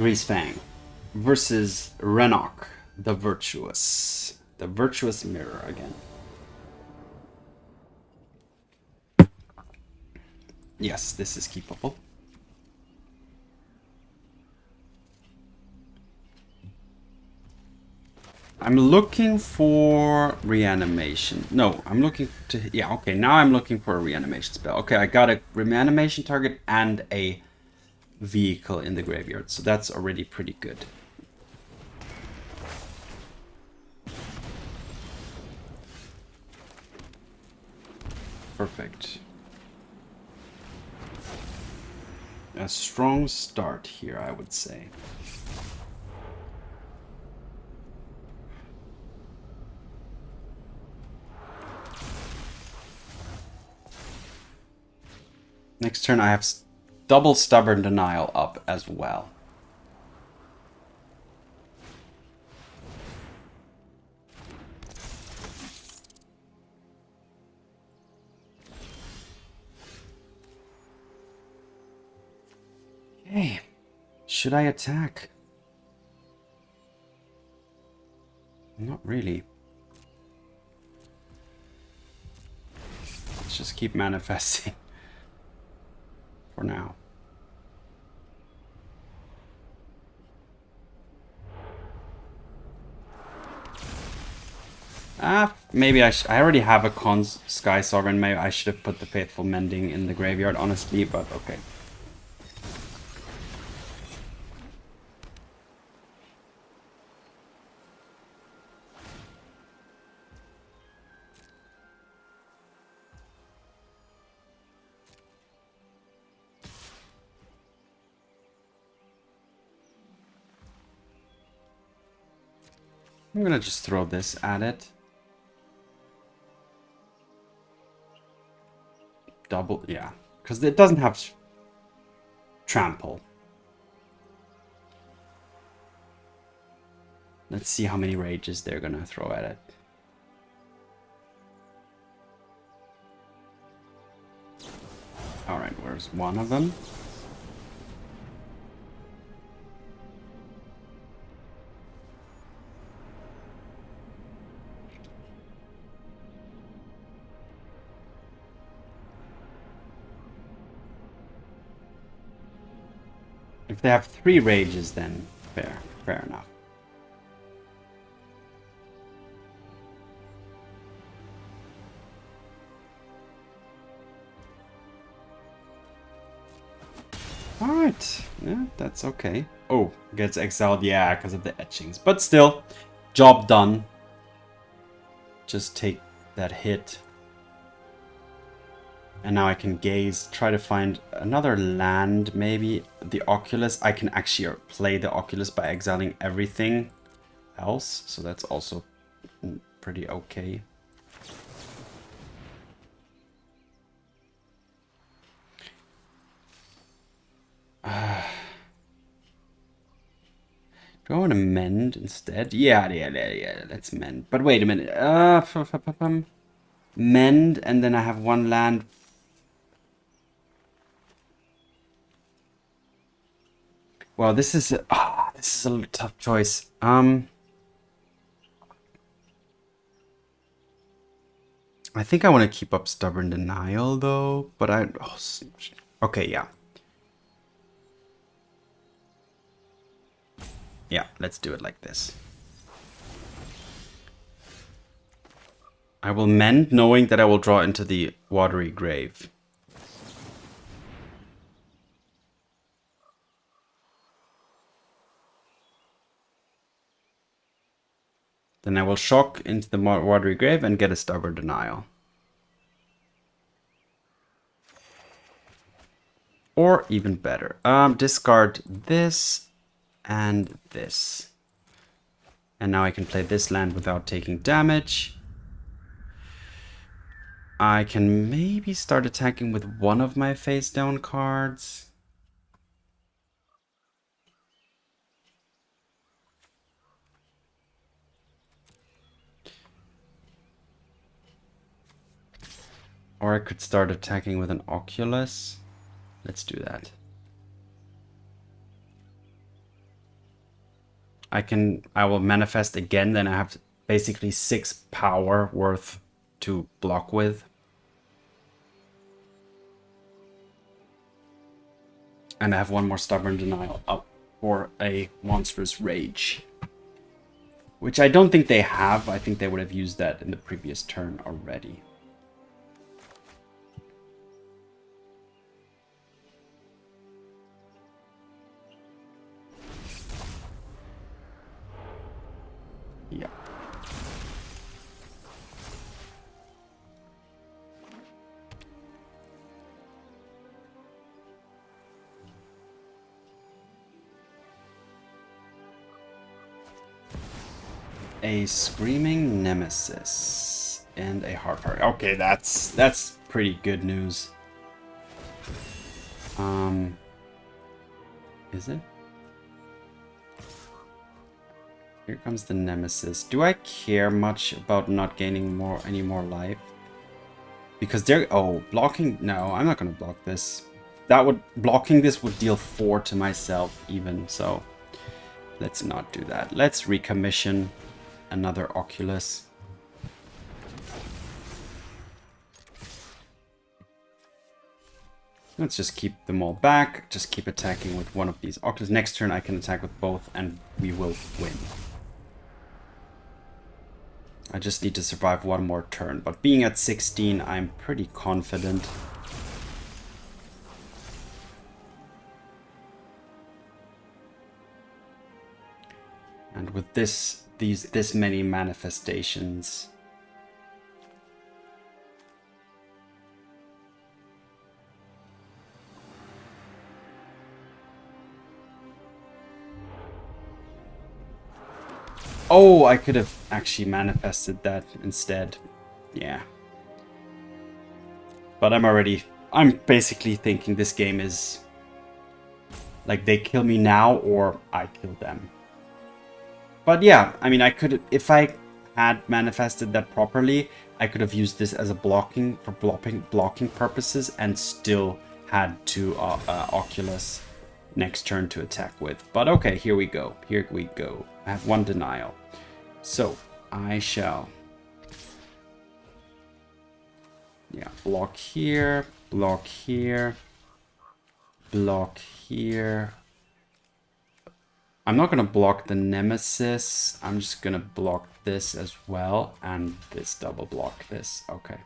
Greasefang versus Renok, the Virtuous. The Virtuous Mirror again. Yes, this is keepable. I'm looking for reanimation. No, I'm looking to... Yeah, okay, now I'm looking for a reanimation spell. Okay, I got a reanimation target and a vehicle in the graveyard, so that's already pretty good. Perfect. A strong start here, I would say. Next turn I have double Stubborn Denial up as well. Okay, should I attack? Not really. Let's just keep manifesting. For now. Maybe I already have a Skysovereign. Maybe I should have put the Faithful Mending in the graveyard, honestly, but okay. I'm gonna just throw this at it. Double, yeah, because it doesn't have trample. Let's see how many rages they're gonna throw at it. Alright, where's one of them? If they have 3 rages, then fair enough. Alright, yeah, that's okay. Oh, gets exiled, yeah, because of the etchings. But still, job done. Just take that hit. And now I can gaze, try to find another land, maybe. The Oculus, I can actually play the Oculus by exiling everything else. So that's also pretty okay. Do I want to mend instead? Yeah, let's mend. But wait a minute. Mend, and then I have one land. Well, this is a tough choice. I think I want to keep up Stubborn Denial though, but okay, yeah. Yeah, let's do it like this. I will mend knowing that I will draw into the Watery Grave. Then I will shock into the Watery Grave and get a Stubborn Denial. Or even better, discard this and this. And now I can play this land without taking damage. I can maybe start attacking with one of my face down cards. Or I could start attacking with an Oculus. Let's do that. I will manifest again, then I have basically 6 power worth to block with. And I have 1 more Stubborn Denial up for a Monstrous Rage. Which I don't think they have. I think they would have used that in the previous turn already. Yeah. A Screaming Nemesis and a Hard Heart. Okay, that's pretty good news. Is it? Here comes the Nemesis. Do I care much about not gaining any more life? Because they're... Oh, blocking... No, I'm not going to block this. Blocking this would deal 4 to myself even, so... Let's not do that. Let's recommission another Oculus. Let's just keep them all back. Just keep attacking with one of these Oculus. Next turn I can attack with both and we will win. I just need to survive 1 more turn. But being at 16, I'm pretty confident. And with this many manifestations... Oh, I could have actually manifested that instead. Yeah. But I'm basically thinking this game is... Like, they kill me now or I kill them. But yeah, I mean, I could... If I had manifested that properly, I could have used this as a blocking purposes and still had 2 Oculus next turn to attack with. But okay, here we go. Here we go. I have 1 denial. So, I shall... Yeah, block here, block here, block here. I'm not going to block the Nemesis. I'm just going to block this as well. And this double block this. Okay.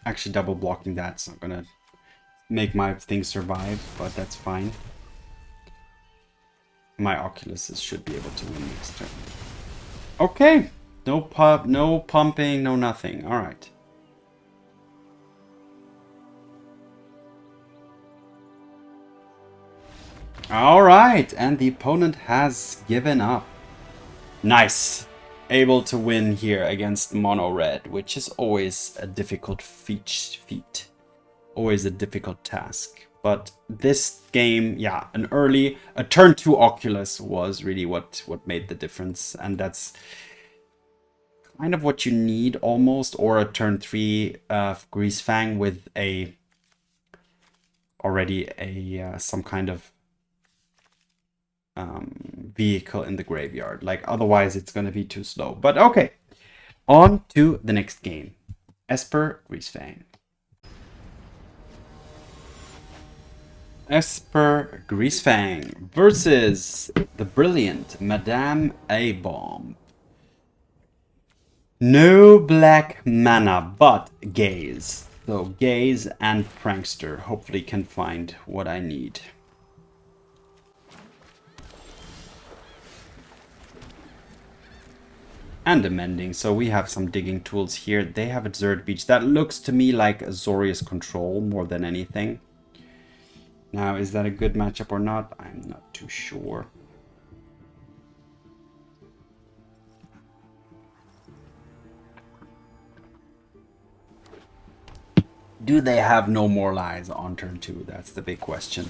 Actually, double blocking that's not going to make my thing survive, but that's fine. My Oculuses should be able to win next turn. Okay. No pumping, no nothing. All right. All right, and the opponent has given up. Nice. Able to win here against mono red, which is always a difficult feat. Always a difficult task. But this game, yeah, a turn 2 Oculus was really what made the difference. And that's kind of what you need almost, or a turn 3 Greasefang with some kind of vehicle in the graveyard. Like, otherwise it's going to be too slow. But okay, on to the next game. Esper Greasefang. Esper Greasefang versus the brilliant Madame A-Bomb. No black mana, but Gaze. So Gaze and Prankster hopefully can find what I need. And a mending, so we have some digging tools here. They have a Desert Beach. That looks to me like Azorius Control more than anything. Now, is that a good matchup or not? I'm not too sure. Do they have no more lies on turn 2? That's the big question.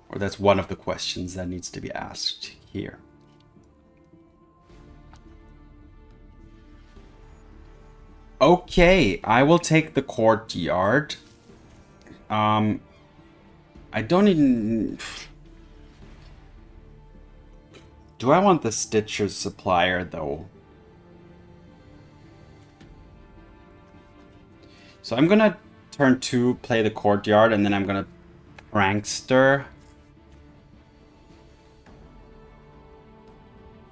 Or that's one of the questions that needs to be asked here. Okay, I will take the courtyard. I don't even... Do I want the Stitcher's Supplier, though? So I'm gonna turn 2, play the Courtyard, and then I'm gonna Prankster.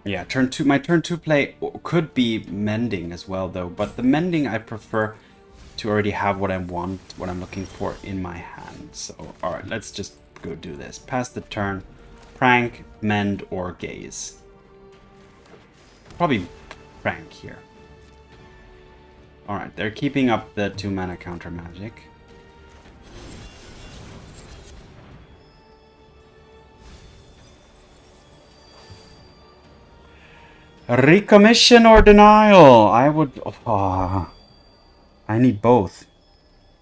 Yeah, turn 2. My turn 2 play could be Mending as well, though. But the Mending, I prefer to already have what I want, what I'm looking for in my hand. So, alright, let's just go do this. Pass the turn. Prank, Mend, or Gaze. Probably Prank here. Alright, they're keeping up the 2-mana counter magic. Recommission or denial? I would... Oh, I need both.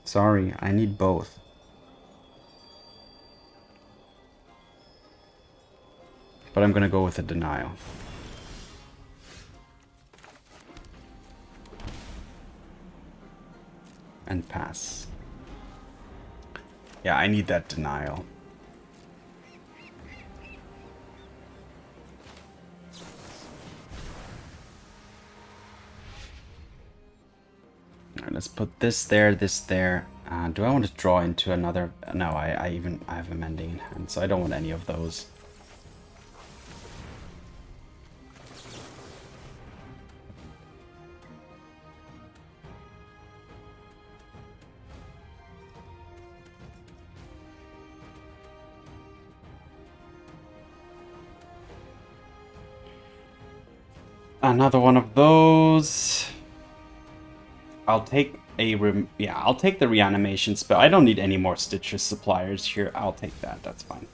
Sorry, I need both. But I'm gonna go with a denial. And pass. Yeah, I need that denial. Alright, let's put this there, this there. Do I want to draw into another? No, I have a Mending in hand, so I don't want any of those. Another one of those. I'll take I'll take the reanimation spell. I don't need any more Stitcher Suppliers here. I'll take that. That's fine.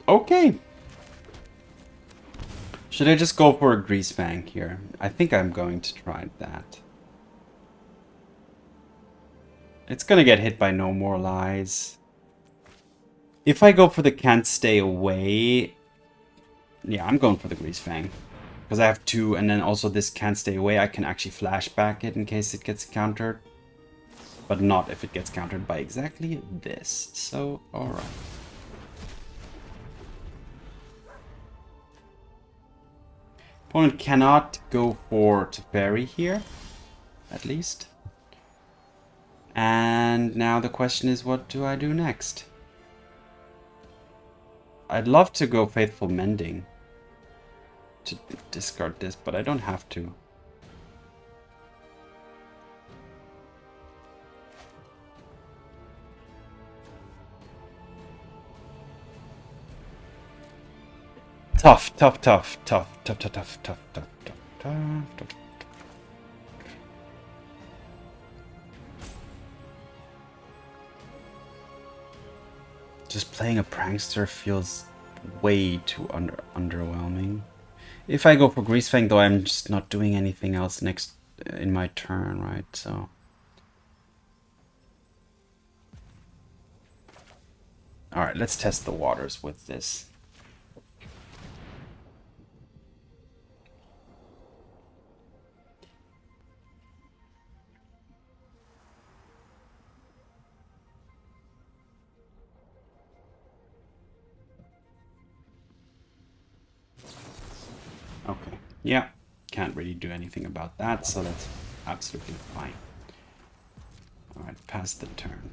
Okay. Should I just go for a Greasefang here? I think I'm going to try that. It's gonna get hit by No More Lies. If I go for the Can't Stay Away... Yeah, I'm going for the Greasefang. Because I have 2, and then also this Can't Stay Away. I can actually flashback it in case it gets countered. But not if it gets countered by exactly this. So, alright. Opponent cannot go for Teferi here. At least. And now the question is, what do I do next? I'd love to go Faithful Mending to discard this, but I don't have to. Tough. Just playing a Prankster feels way too underwhelming. If I go for Greasefang, though, I'm just not doing anything else next in my turn, right? So alright, let's test the waters with this. Okay, yeah, can't really do anything about that, so that's absolutely fine. Alright, pass the turn.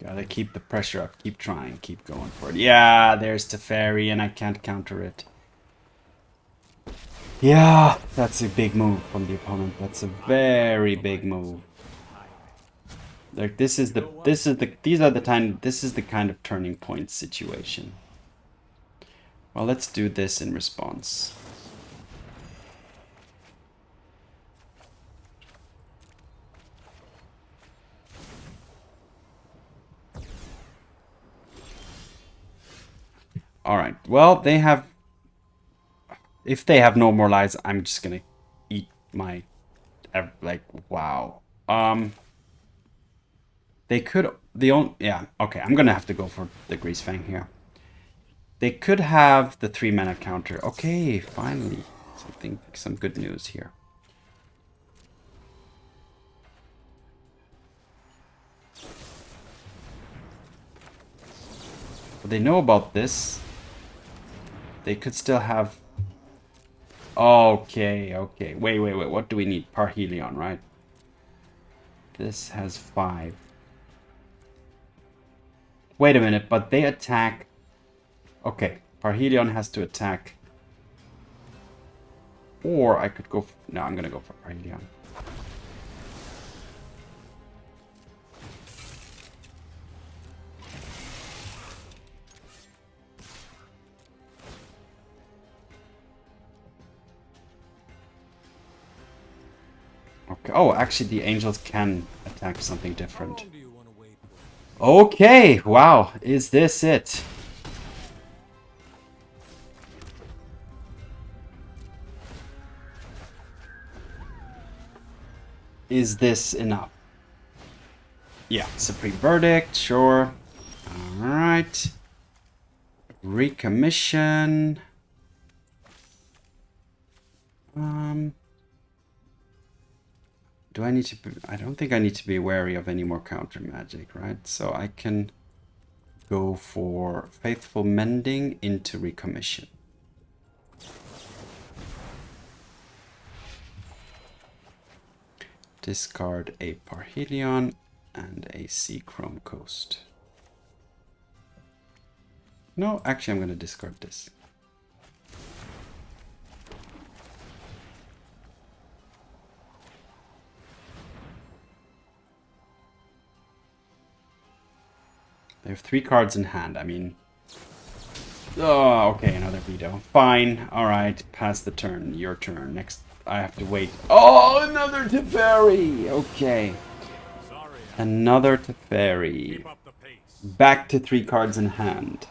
Gotta keep the pressure up, keep trying, keep going for it. Yeah, there's Teferi, and I can't counter it. Yeah, that's a big move from the opponent. That's a very big move. Like this is the kind of turning point situation. Well, let's do this in response. All right. Well, they have... If they have No More Lies, I'm just gonna eat my... Like, wow. They could... Yeah, okay. I'm gonna have to go for the Greasefang here. They could have the 3-mana counter. Okay, finally. Some good news here. But they know about this. They could still have... Okay, okay. Wait. What do we need? Parhelion, right? This has 5. Wait a minute, but they attack... Okay, Parhelion has to attack. Or I could go... No, I'm gonna go for Parhelion. Okay. Oh, actually the angels can attack something different. Okay, wow. Is this it? Is this enough? Yeah, Supreme Verdict, sure. Alright. Recommission. Do I need to be... I don't think I need to be wary of any more counter magic, right? So I can go for Faithful Mending into Recommission. Discard a Parhelion and a Seachrome Coast. No, actually I'm going to discard this. They have 3 cards in hand. I mean... Oh, okay, another veto. Fine. Alright, pass the turn. Your turn. Next, I have to wait. Oh, another Teferi! Okay. Another Teferi. Back to 3 cards in hand.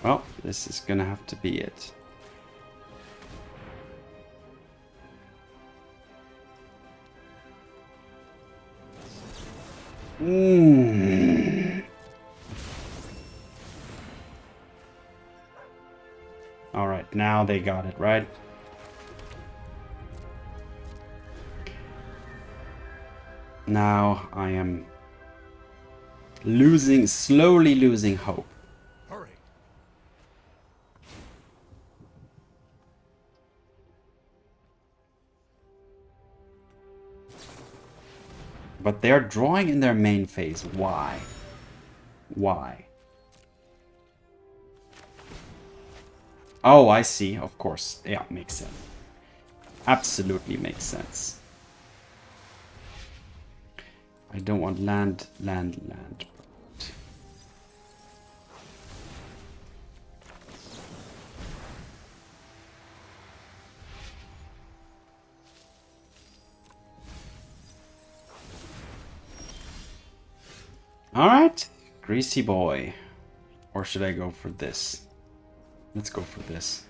Well, this is gonna have to be it. Alright, now they got it, right? Now I am slowly losing hope. But they're drawing in their main phase. Why? Why? Oh, I see. Of course. Yeah, makes sense. Absolutely makes sense. I don't want land. Alright, Greasy Boy. Or should I go for this? Let's go for this.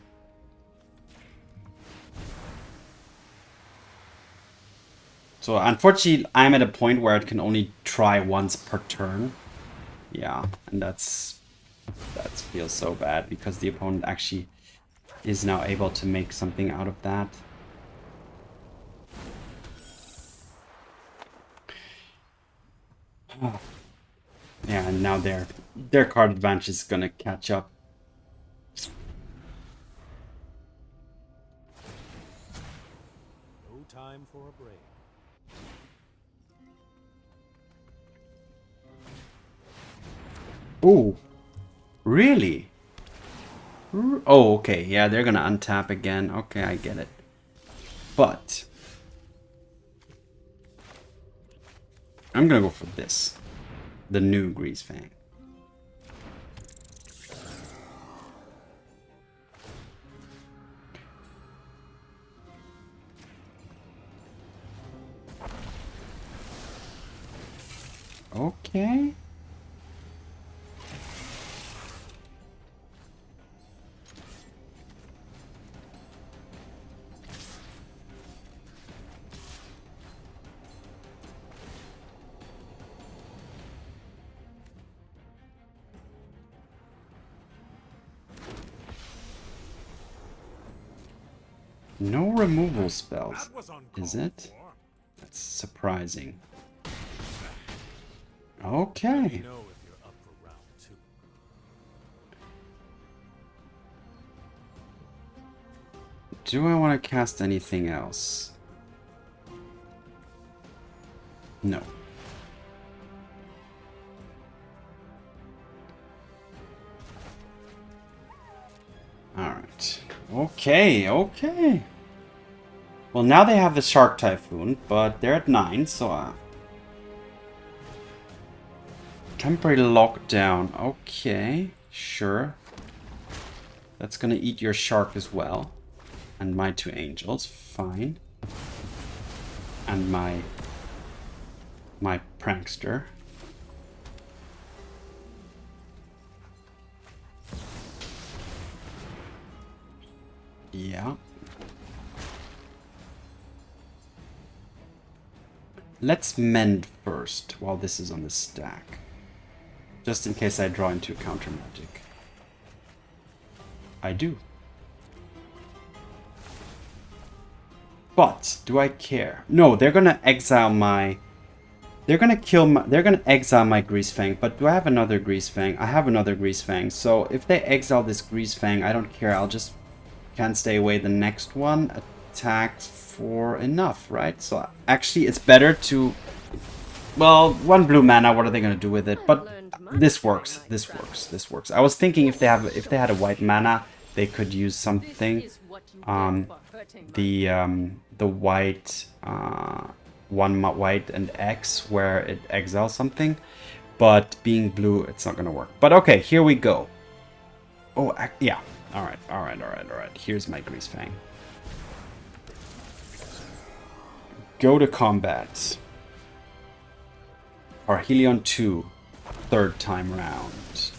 So unfortunately, I'm at a point where I can only try once per turn. Yeah, and that feels so bad because the opponent actually is now able to make something out of that. Yeah, and now their card advantage is gonna catch up. No time for a break. Ooh, really? Oh, okay. Yeah, they're gonna untap again. Okay, I get it. But I'm gonna go for this. The new Greasefang. Okay. No removal spells, is it? That's surprising. Okay. Do I want to cast anything else? No. Alright. Okay, okay. Well, now they have the Shark Typhoon, but they're at 9, so... temporary lockdown. Okay, sure. That's gonna eat your shark as well. And my 2 angels. Fine. And my prankster. Yeah. Let's mend first while this is on the stack. Just in case I draw into counter magic. I do. But do I care? No, they're gonna exile my... they're gonna kill my... they're gonna exile my Greasefang. But do I have another Greasefang? I have another Greasefang. So if they exile this Greasefang, I don't care. I'll just can't stay away the next one. Attack for enough, right? So actually it's better to... well, 1 blue mana, what are they gonna do with it? But this works. This works. This works. I was thinking if they had a white mana, they could use something. The white 1 white and X where it exiles something, but being blue it's not gonna work. But okay, here we go. Oh yeah, all right. Here's my Greasefang. Go to combat. Parhelion II, 3rd time round.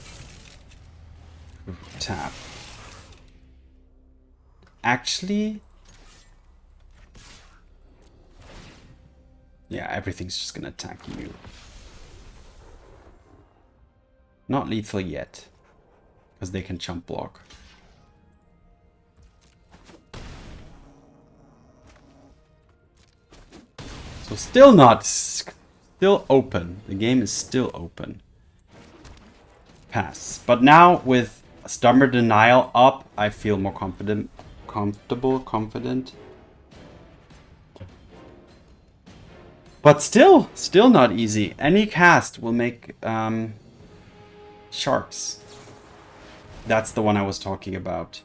Tap. Actually, yeah, everything's just gonna attack you. Not lethal yet, because they can chump block. So still not, still open. The game is still open. Pass. But now with Stubborn Denial up, I feel more confident. Confident. But still not easy. Any cast will make sharks. That's the one I was talking about.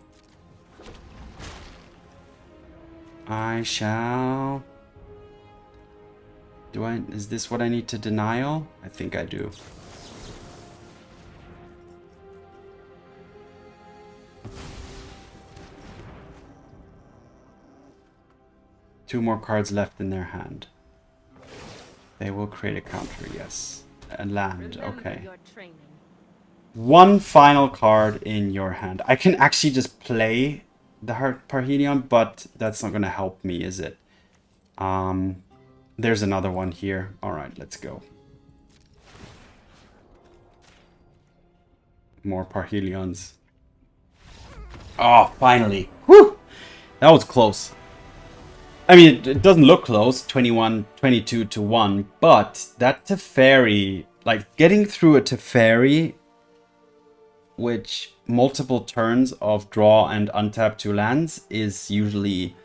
I shall... is this what I need to denial? I think I do. Two more cards left in their hand. They will create a counter, yes. A land, okay. 1 final card in your hand. I can actually just play the Parhelion, but that's not going to help me, is it? There's another one here. Alright, let's go. More Parhelions. Oh, finally. Whew! That was close. I mean, it doesn't look close, 22 to 1, but that Teferi, like getting through a Teferi, which multiple turns of draw and untap 2 lands is usually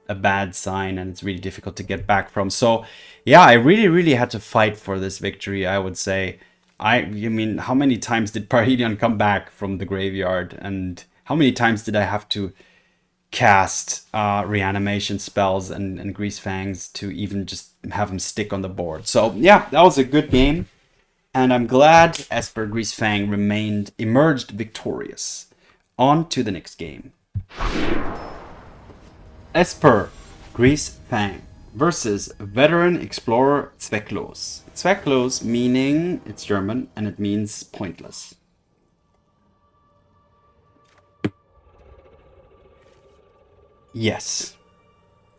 a bad sign, and it's really difficult to get back from. So yeah, I really had to fight for this victory, I would say. I mean, how many times did Parhelion come back from the graveyard, and how many times did I have to cast reanimation spells and Greasefangs to even just have them stick on the board? So yeah, that was a good game, and I'm glad Esper Greasefang emerged victorious. On to the next game. Esper Greasefang versus Veteran Explorer Zwecklos. Zwecklos meaning, it's German, and it means pointless. Yes.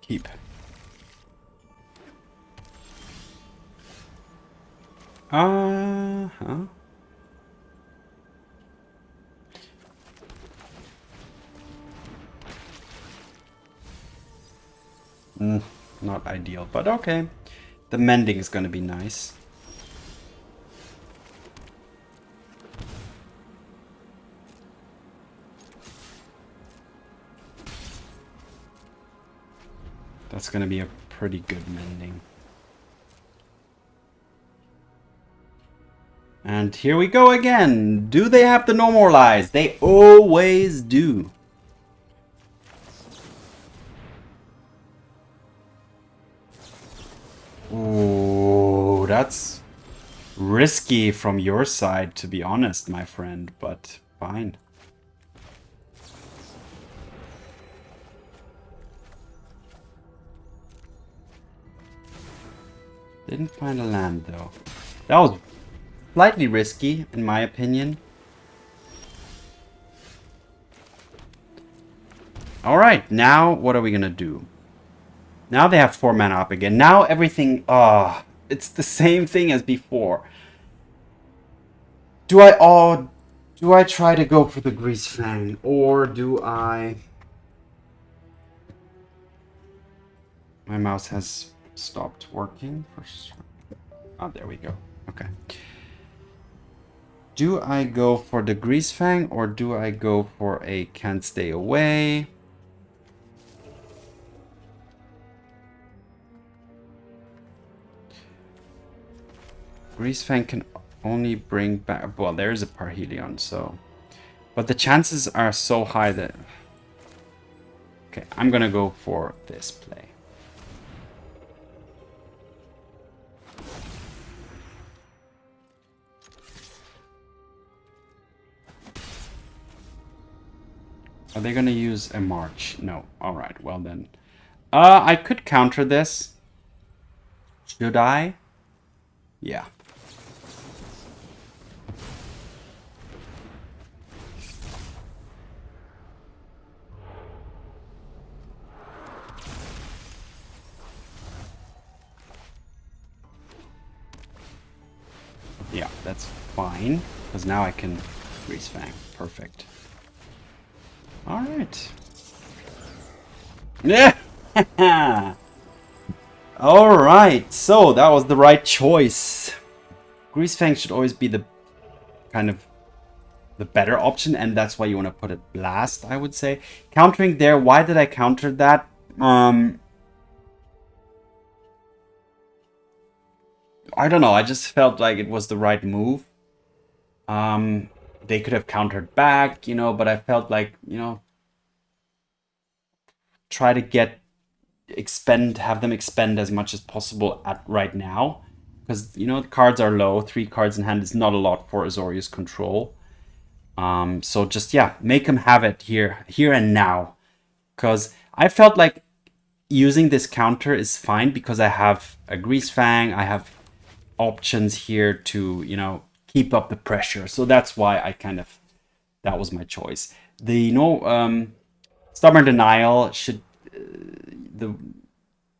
Keep. Uh-huh. Not ideal, but okay. The mending is gonna be nice. That's gonna be a pretty good mending. And here we go again. Do they have the normalize? They always do. Ooh, that's risky from your side, to be honest, my friend, but fine. Didn't find a land, though. That was slightly risky, in my opinion. Alright, now what are we gonna do? Now they have 4 mana up again. Now everything... it's the same thing as before. Do I try to go for the Greasefang? Or do I... My mouse has stopped working for sure. Oh, there we go. Okay. Do I go for the Greasefang or do I go for a Can't Stay Away? Greasefang can only bring back... Well, there's a Parhelion, so... But the chances are so high that... Okay, I'm gonna go for this play. Are they gonna use a march? No. Alright, well then. I could counter this. Should I? Yeah. Yeah, that's fine. Because now I can Greasefang. Perfect. Alright. Yeah! Alright, so that was the right choice. Greasefang should always be the kind of the better option, and that's why you want to put it last, I would say. Countering there, why did I counter that? I don't know, I just felt like it was the right move. They could have countered back, you know, but I felt like, you know, try to have them expend as much as possible at right now. Because, you know, the cards are low. 3 cards in hand is not a lot for Azorius control. So just, yeah, make them have it here and now. Because I felt like using this counter is fine because I have a Greasefang, I have options here to, you know, keep up the pressure. So that's why that was my choice. Stubborn Denial should,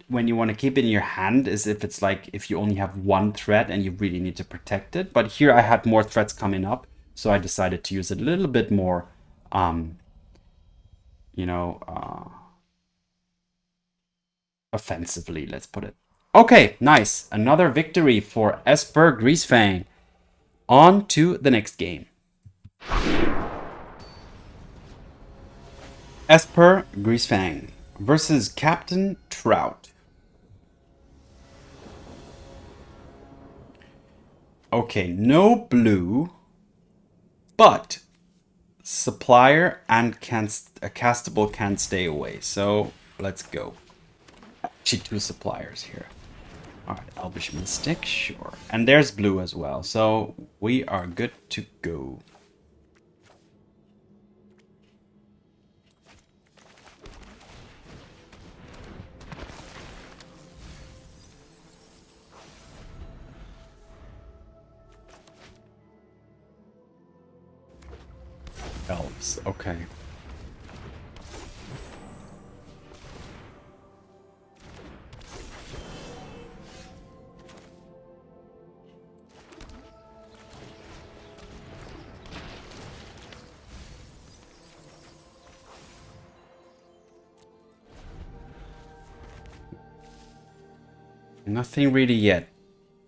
when you want to keep it in your hand is if you only have 1 threat and you really need to protect it. But here I had more threats coming up, so I decided to use it a little bit more, offensively, let's put it. Okay, nice. Another victory for Esper Greasefang. On to the next game. Esper Greasefang versus Captain Trout. Okay, no blue, but Supplier and a castable Can't Stay Away. So let's go. Actually, 2 suppliers here. Alright, Elvish Mystic, sure. And there's blue as well, so we are good to go. Elves, okay. Nothing really yet.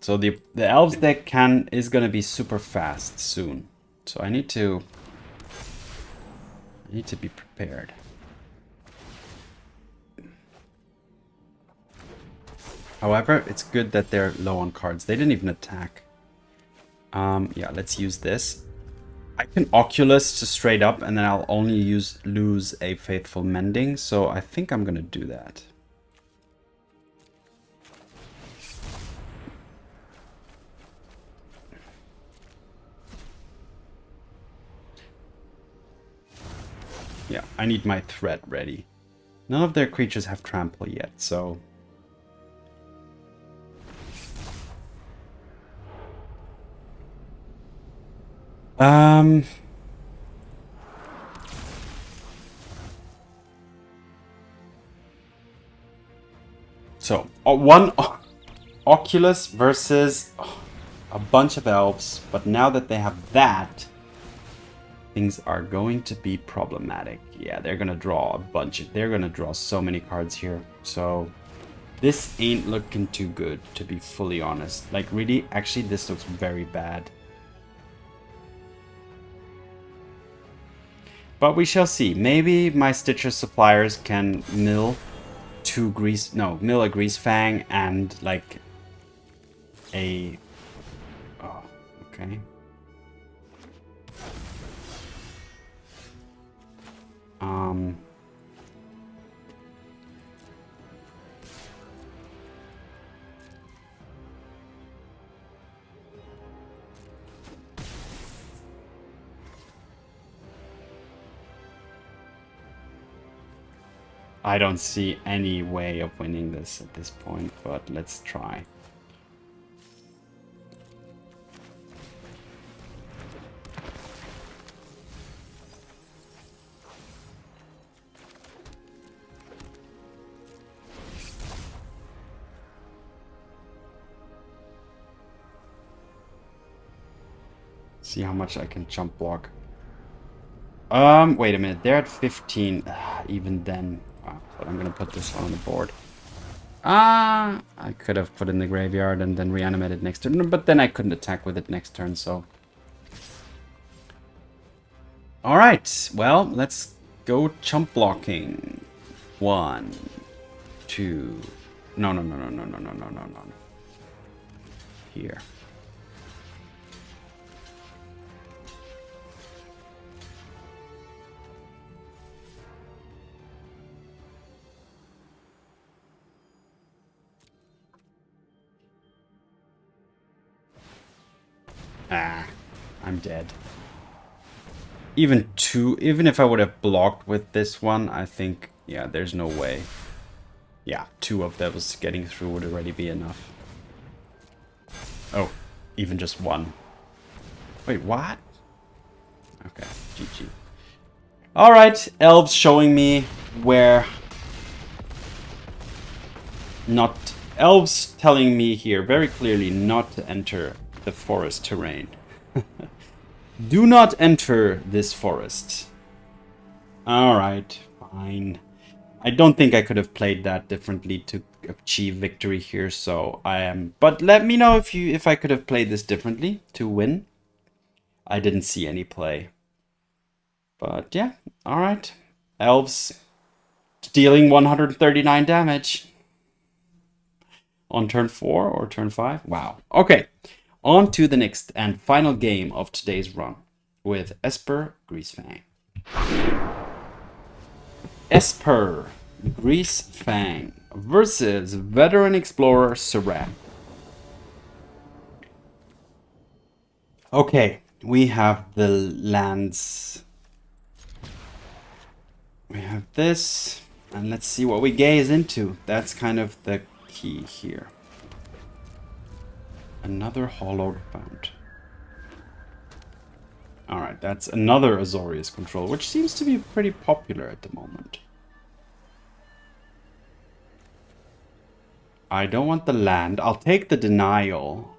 So the elves deck is gonna be super fast soon. So I need to be prepared. However, it's good that they're low on cards. They didn't even attack. Yeah, let's use this. I can Oculus to straight up, and then I'll only lose a Faithful Mending. So I think I'm gonna do that. Yeah, I need my threat ready. None of their creatures have trample yet, so... So, one Oculus versus a bunch of elves, but now that they have that, things are going to be problematic. Yeah, they're gonna draw a bunch. They're gonna draw so many cards here. So this ain't looking too good, to be fully honest. Like, really, actually, this looks very bad. But we shall see. Maybe my Stitcher suppliers can mill a Greasefang and like a... Oh, okay. I don't see any way of winning this at this point, but let's try. See how much I can jump block. Wait a minute, they're at 15. Even then, but I'm gonna put this on the board. I could have put in the graveyard and then reanimated next turn, but then I couldn't attack with it next turn, so. Alright, well, let's go chump blocking. 1, 2. No. Here. I'm dead. Even if I would have blocked with this one, I think, yeah, there's no way. Yeah, 2 of those getting through would already be enough. Oh, even just 1. Wait, what? Okay, GG. Alright, elves showing me where... Elves telling me here very clearly not to enter the forest terrain. Do not enter this forest. Alright, fine. I don't think I could have played that differently to achieve victory here, so I am... But let me know if I could have played this differently to win. I didn't see any play. But yeah, alright. Elves dealing 139 damage. On turn 4 or turn 5? Wow. Okay. On to the next and final game of today's run with Esper Greasefang. Esper Greasefang versus Veteran Explorer Saran. Okay, we have the lands. We have this, and let's see what we gaze into. That's kind of the key here. Another Hallowed Fountain. Alright, that's another Azorius control, which seems to be pretty popular at the moment. I don't want the land. I'll take the denial.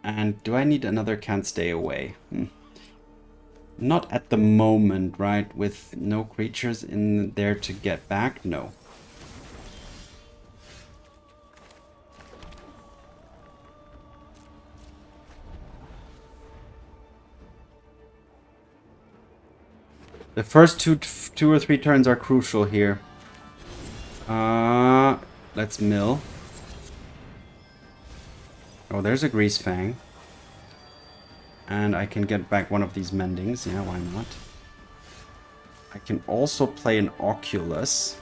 And do I need another can't stay away? Not at the moment, right? With no creatures in there to get back? No. The first two or three turns are crucial here. Let's mill. Oh, there's a Greasefang. And I can get back one of these mendings. Yeah, why not? I can also play an Oculus.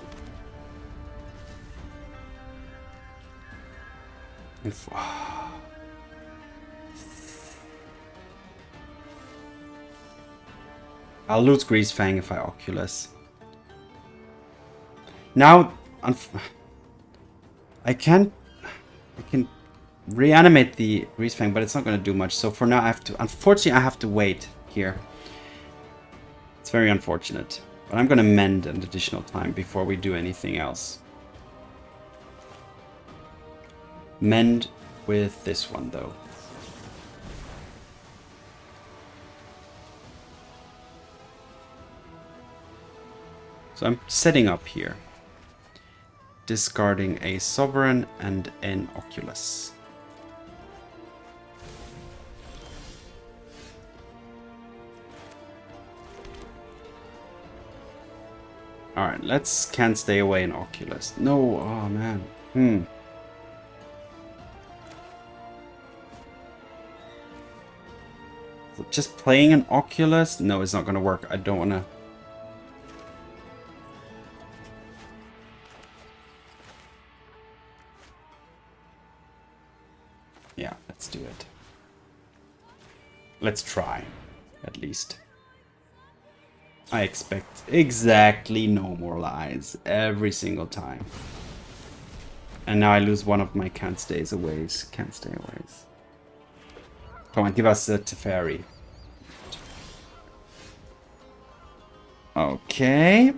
I'll lose Greasefang if I Oculus. Now, I can reanimate the Greasefang, but it's not going to do much. So for now, unfortunately, I have to wait here. It's very unfortunate. But I'm going to mend an additional time before we do anything else. Mend with this one, though. So I'm setting up here. Discarding a Sovereign and an Oculus. Alright, let's Can't Stay Away an Oculus. No, oh man. Just playing an Oculus? No, it's not gonna work. I don't wanna... Yeah, let's do it. Let's try, at least. I expect exactly no more lies every single time. And now I lose one of my Can't Stay Aways. Come on, give us a Teferi. Okay.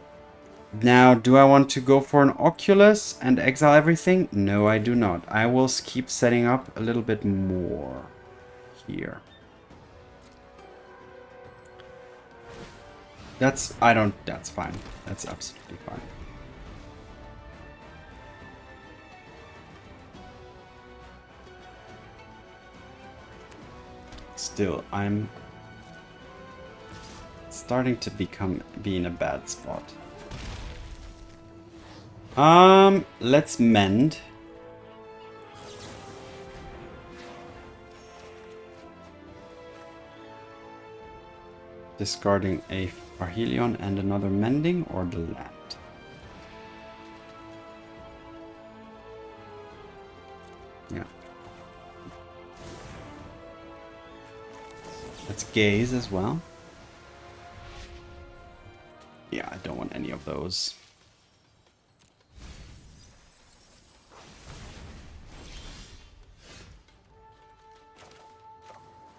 Now, do I want to go for an Oculus and exile everything? No, I do not. I will keep setting up a little bit more here. That's fine. That's absolutely fine. Still, I'm starting to be in a bad spot. Let's mend. Discarding a Parhelion and another mending, or the land. Yeah. Let's gaze as well. Yeah, I don't want any of those.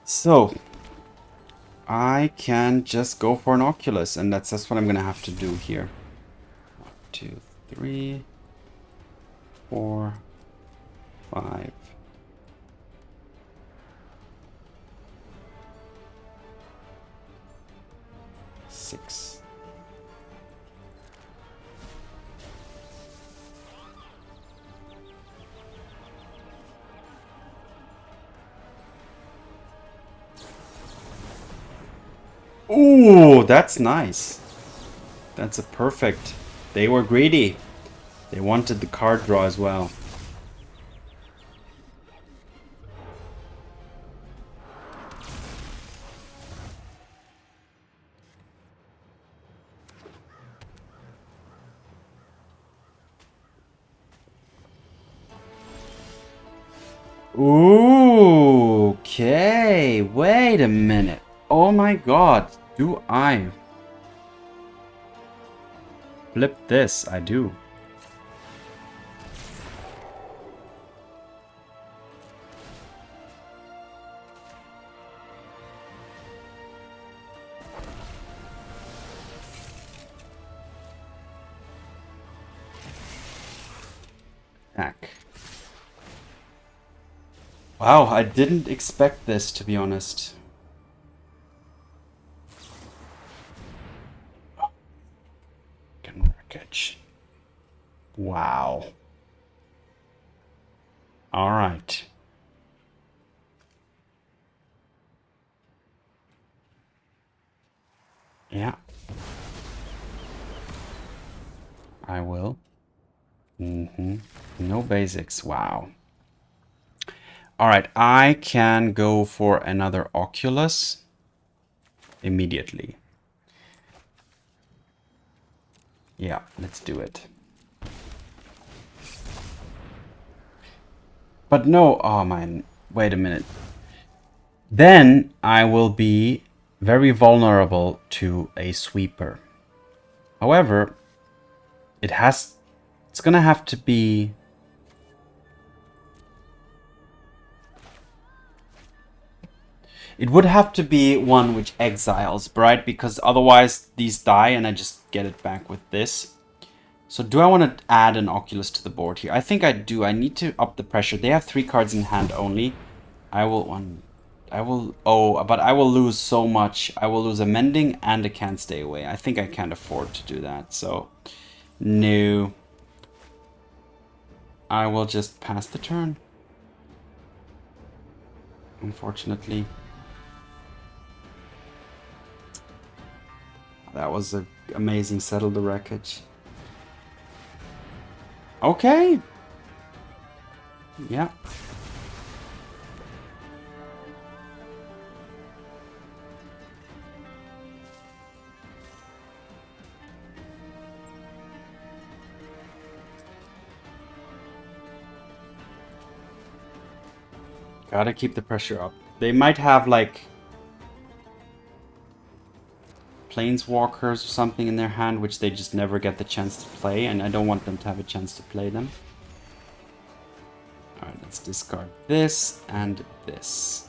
So, I can just go for an Oculus, and that's what I'm gonna have to do here. 1, 2, 3, 4, 5. Six. Ooh, that's nice. That's a perfect. They were greedy. They wanted the card draw as well. Ooh, okay. Wait a minute. Oh my god. Do I flip this? I do. Attack. Wow, I didn't expect this, to be honest. Wreckage. Wow. All right. Yeah. I will. No basics. Wow. Alright, I can go for another Oculus immediately. Yeah, let's do it. But no, oh man, wait a minute. Then I will be very vulnerable to a sweeper. However, it's gonna have to be... It would have to be one which exiles, right? Because otherwise these die and I just get it back with this. So do I want to add an Oculus to the board here? I think I do. I need to up the pressure. They have 3 cards in hand only. But I will lose so much. I will lose a Mending and a Can't Stay Away. I think I can't afford to do that. So, no. I will just pass the turn. Unfortunately. That was an amazing Settle the Wreckage. Okay. Yeah. Gotta keep the pressure up. They might have like Planeswalkers or something in their hand, which they just never get the chance to play, and I don't want them to have a chance to play them. Alright, let's discard this and this.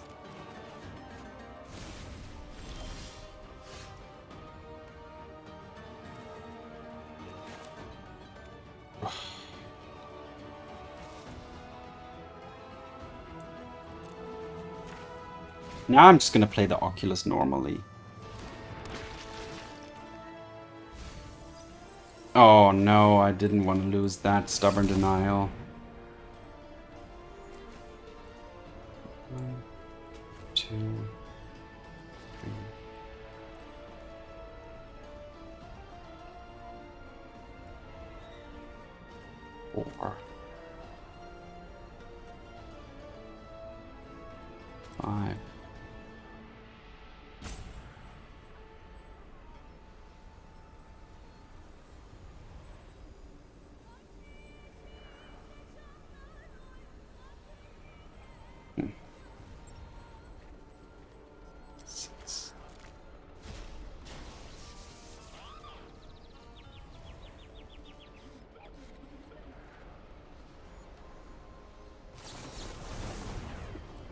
Now I'm just gonna play the Oculus normally. Oh no, I didn't want to lose that Stubborn Denial. 1, 2, 3. 4. 5.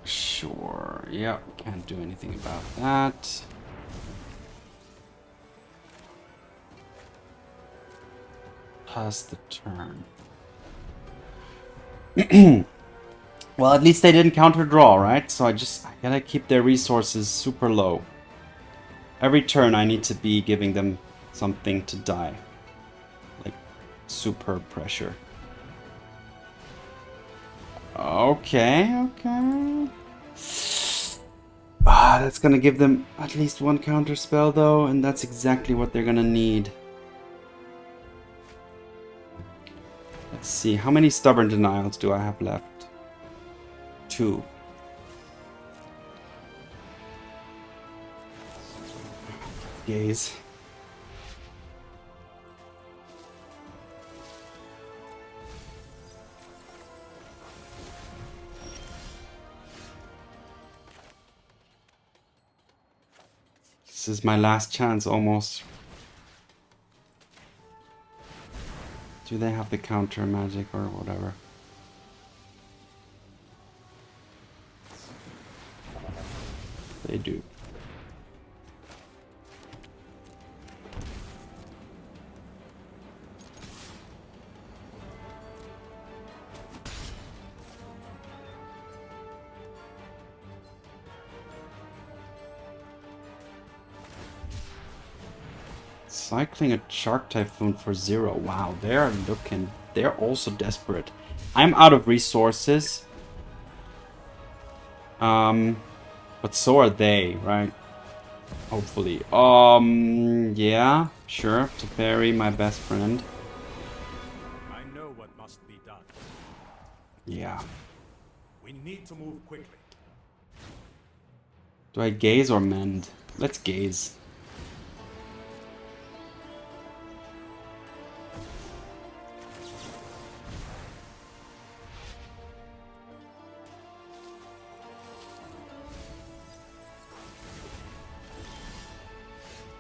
Sure, yeah, can't do anything about that. Pass the turn. Well, at least they didn't counter draw, right? So I gotta keep their resources super low. Every turn I need to be giving them something to die. Like, super pressure. Okay. That's gonna give them at least one counter spell though, and that's exactly what they're gonna need. Let's see, how many Stubborn Denials do I have left? 2. Gaze. This is my last chance almost. Do they have the counter magic or whatever? They do. Cycling a Shark Typhoon for 0. Wow, they're also desperate. I'm out of resources. But so are they, right? Hopefully. Yeah, sure. To bury my best friend. Yeah. We need to move quickly. Do I gaze or mend? Let's gaze.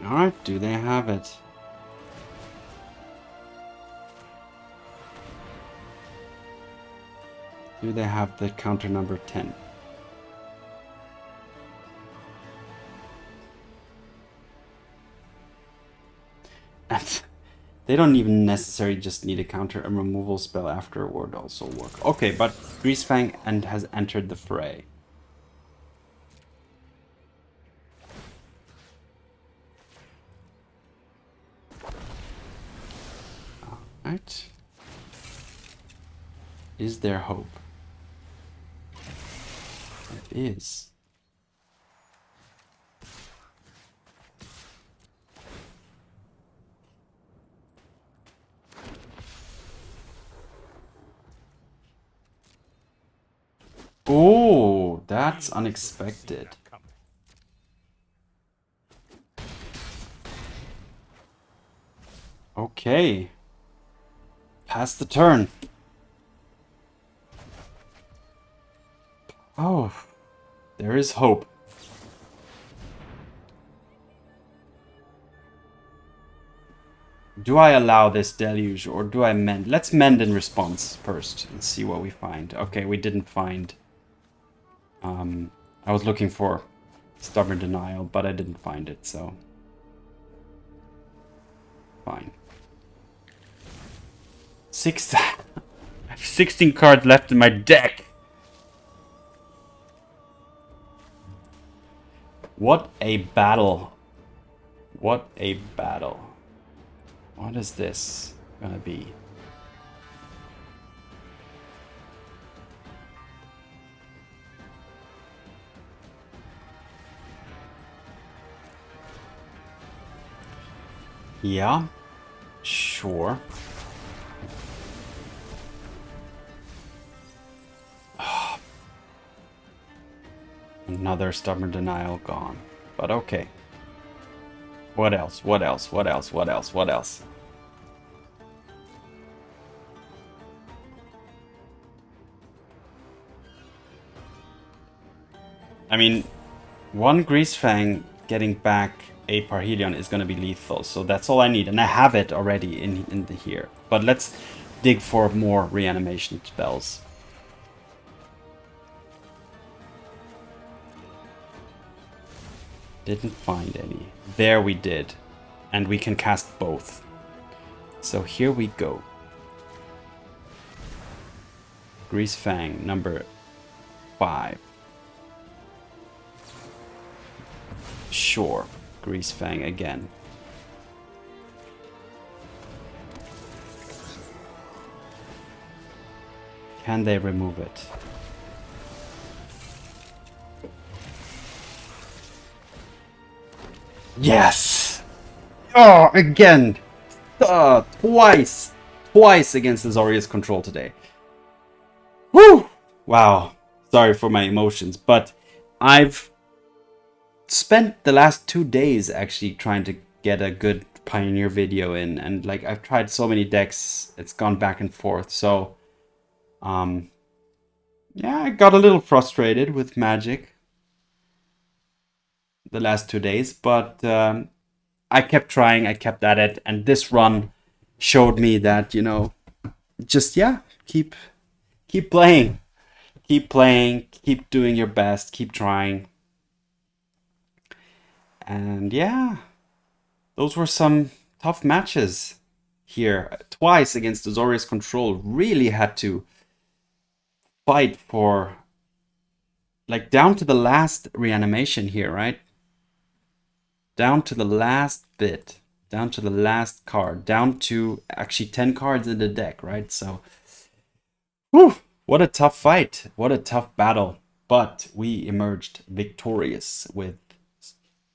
Alright, do they have it? Do they have the counter number 10? And they don't even necessarily just need a counter. A removal spell after a word also work. Okay, but Greasefang and has entered the fray. Alright. Is there hope? There is. Oh, that's unexpected. Okay. Pass the turn. Oh, there is hope. Do I allow this deluge or do I mend? Let's mend in response first and see what we find. Okay, we didn't find... I was looking for Stubborn Denial, but I didn't find it, so... Fine. 16 cards left in my deck! What a battle. What a battle. What is this gonna be? Yeah, sure. Another Stubborn Denial gone. But okay. What else? What else? What else? What else? What else? I mean, one Greasefang getting back a Parhelion is going to be lethal, so that's all I need. And I have it already in the here. But let's dig for more reanimation spells. Didn't find any. There we did. And we can cast both. So here we go. Greasefang, number 5. Sure. Greasefang again. Can they remove it? Yes! Oh, again! Twice! Twice against Azorius Control today. Whew! Wow. Sorry for my emotions, but I've spent the last 2 days actually trying to get a good Pioneer video in, and like I've tried so many decks, it's gone back and forth, so yeah, I got a little frustrated with Magic the last 2 days, but I kept trying, I kept at it, and this run showed me that, you know, just, yeah, keep playing. Keep playing, keep doing your best, keep trying. And yeah, those were some tough matches here. Twice against Azorius Control. Really had to fight for, like, down to the last reanimation here, right? Down to the last bit. Down to the last card. Down to actually 10 cards in the deck, right? So, whew, what a tough fight. What a tough battle. But we emerged victorious with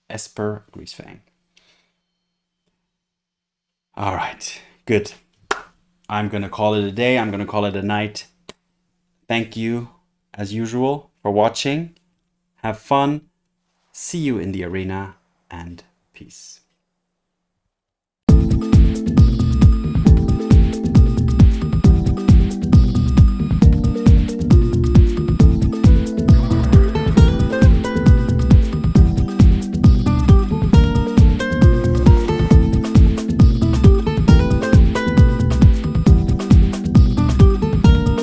Esper Greasefang. All right, good. I'm going to call it a day. I'm going to call it a night. thank you, as usual, for watching. Have fun. See you in the arena, and peace.